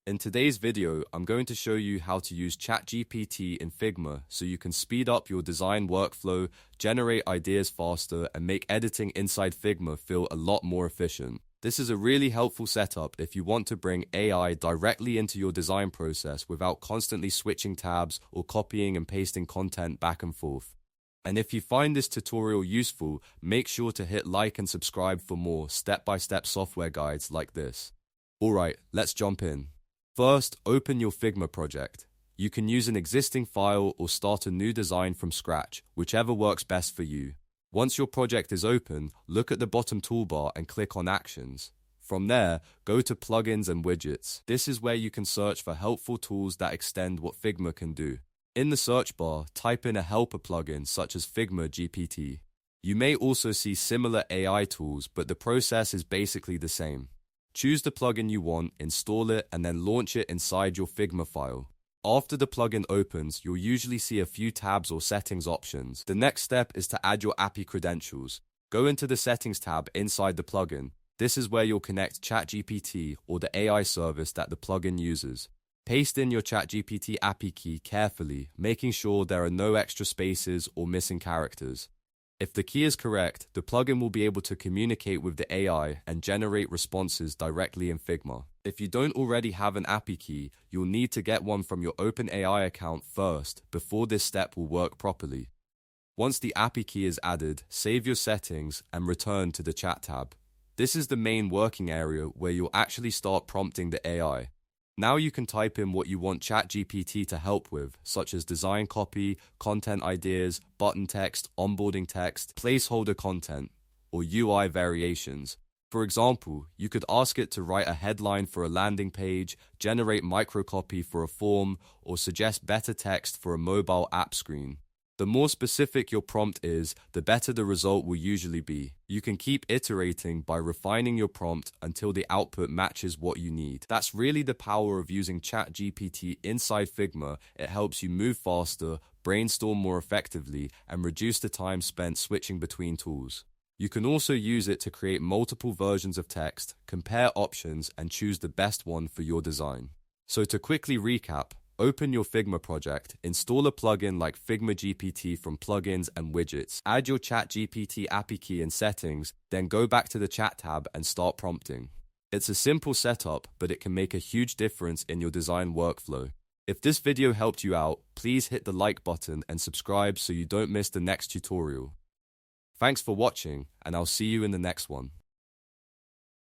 In today's video, I'm going to show you how to use ChatGPT in Figma so you can speed up your design workflow, generate ideas faster, and make editing inside Figma feel a lot more efficient. This is a really helpful setup if you want to bring AI directly into your design process without constantly switching tabs or copying and pasting content back and forth. And if you find this tutorial useful, make sure to hit like and subscribe for more step-by-step software guides like this. Alright, let's jump in. First, open your Figma project. You can use an existing file or start a new design from scratch, whichever works best for you. Once your project is open, look at the bottom toolbar and click on Actions. From there, go to Plugins and Widgets. This is where you can search for helpful tools that extend what Figma can do. In the search bar, type in a helper plugin such as Figma GPT. You may also see similar AI tools, but the process is basically the same. Choose the plugin you want, install it, and then launch it inside your Figma file. After the plugin opens, you'll usually see a few tabs or settings options. The next step is to add your API credentials. Go into the Settings tab inside the plugin. This is where you'll connect ChatGPT or the AI service that the plugin uses. Paste in your ChatGPT API key carefully, making sure there are no extra spaces or missing characters. If the key is correct, the plugin will be able to communicate with the AI and generate responses directly in Figma. If you don't already have an API key, you'll need to get one from your OpenAI account first before this step will work properly. Once the API key is added, save your settings and return to the Chat tab. This is the main working area where you'll actually start prompting the AI. Now you can type in what you want ChatGPT to help with, such as design copy, content ideas, button text, onboarding text, placeholder content, or UI variations. For example, you could ask it to write a headline for a landing page, generate microcopy for a form, or suggest better text for a mobile app screen. The more specific your prompt is, the better the result will usually be. You can keep iterating by refining your prompt until the output matches what you need. That's really the power of using ChatGPT inside Figma. It helps you move faster, brainstorm more effectively, and reduce the time spent switching between tools. You can also use it to create multiple versions of text, compare options, and choose the best one for your design. So to quickly recap, open your Figma project, install a plugin like Figma GPT from Plugins and Widgets, add your ChatGPT API key in Settings, then go back to the Chat tab and start prompting. It's a simple setup, but it can make a huge difference in your design workflow. If this video helped you out, please hit the like button and subscribe so you don't miss the next tutorial. Thanks for watching, and I'll see you in the next one.